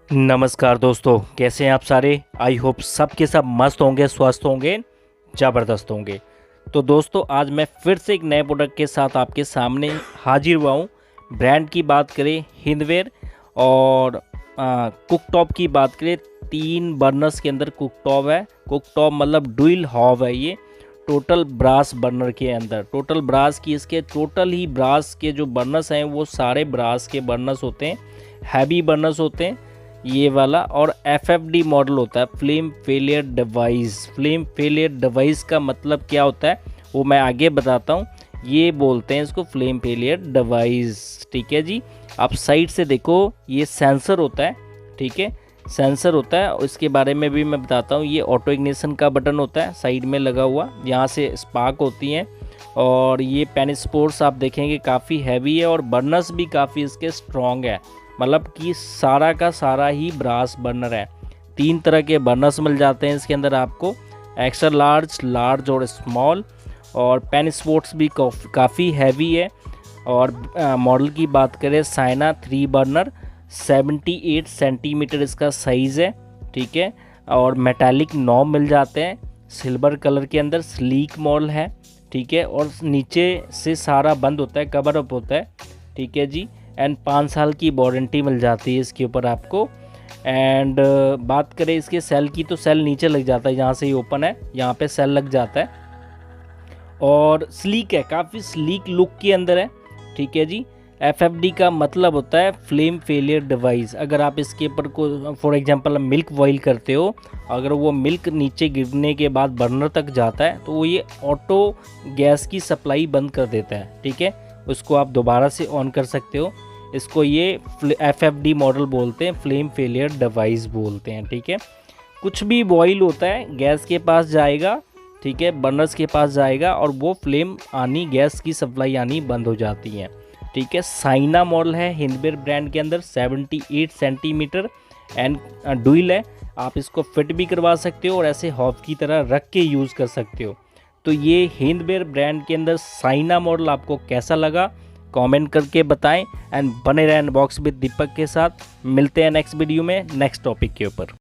नमस्कार दोस्तों, कैसे हैं आप सारे। आई होप सब के सब मस्त होंगे, स्वस्थ होंगे, ज़बरदस्त होंगे। तो दोस्तों आज मैं फिर से एक नए प्रोडक्ट के साथ आपके सामने हाजिर हुआ हूँ। ब्रांड की बात करें हिंदवेयर, और कुक टॉप की बात करें 3 बर्नर्स के अंदर कुक टॉप है। कुक टॉप मतलब डुअल हॉब है ये, टोटल ब्रास बर्नर के अंदर। टोटल ब्रास की इसके टोटल ही ब्रास के जो बर्नर्स हैं वो सारे ब्रास के बर्नर्स होते हैं, हैवी बर्नर्स होते हैं ये वाला। और FFD मॉडल होता है, flame failure device. Flame failure device का मतलब क्या होता है वो मैं आगे बताता हूँ। ये बोलते हैं इसको फ्लेम फेलियर डिवाइस, ठीक है जी। आप साइड से देखो, ये सेंसर होता है, ठीक है, सेंसर होता है। इसके बारे में भी मैं बताता हूँ। ये ऑटो इग्निशन का बटन होता है साइड में लगा हुआ, यहाँ से स्पार्क होती हैं। और ये पेन स्पोर्ट्स आप देखेंगे काफ़ी हैवी है, और बर्नर्स भी काफ़ी इसके स्ट्रॉन्ग है, मतलब कि सारा का सारा ही ब्रास बर्नर है। 3 तरह के बर्नर्स मिल जाते हैं इसके अंदर आपको, एक्स्ट्रा लार्ज, लार्ज और स्मॉल। और पेन स्पोर्ट्स भी काफ़ी हैवी है। और मॉडल की बात करें साइना 3 बर्नर 78 सेंटीमीटर इसका साइज़ है, ठीक है। और मेटालिक नॉब मिल जाते हैं सिल्वर कलर के अंदर, स्लीक मॉडल है, ठीक है। और नीचे से सारा बंद होता है, कवर अप होता है, ठीक है जी। एंड 5 साल की वारंटी मिल जाती है इसके ऊपर आपको। एंड बात करें इसके सेल की, तो सेल नीचे लग जाता है, यहाँ से ही ओपन है, यहाँ पे सेल लग जाता है। और स्लीक है, काफ़ी स्लीक लुक के अंदर है, ठीक है जी। FFD का मतलब होता है फ्लेम फेलियर डिवाइस। अगर आप इसके ऊपर को फॉर एग्जांपल मिल्क बॉईल करते हो, अगर वो मिल्क नीचे गिरने के बाद बर्नर तक जाता है तो वो ये ऑटो गैस की सप्लाई बंद कर देता है, ठीक है। उसको आप दोबारा से ऑन कर सकते हो। इसको ये FFD मॉडल बोलते हैं, फ्लेम फेलियर डिवाइस बोलते हैं, ठीक है। कुछ भी बॉईल होता है गैस के पास जाएगा, ठीक है, बर्नर्स के पास जाएगा, और वो फ्लेम आनी, गैस की सप्लाई आनी बंद हो जाती है, ठीक है। साइना मॉडल है हिंदवेयर ब्रांड के अंदर, 78 सेंटीमीटर एंड डुअल है। आप इसको फिट भी करवा सकते हो और ऐसे हॉब की तरह रख के यूज़ कर सकते हो। तो ये हिंदवेयर ब्रांड के अंदर साइना मॉडल आपको कैसा लगा कमेंट करके बताएं। एंड बने रहें बॉक्स विद दीपक के साथ। मिलते हैं नेक्स्ट वीडियो में नेक्स्ट टॉपिक के ऊपर।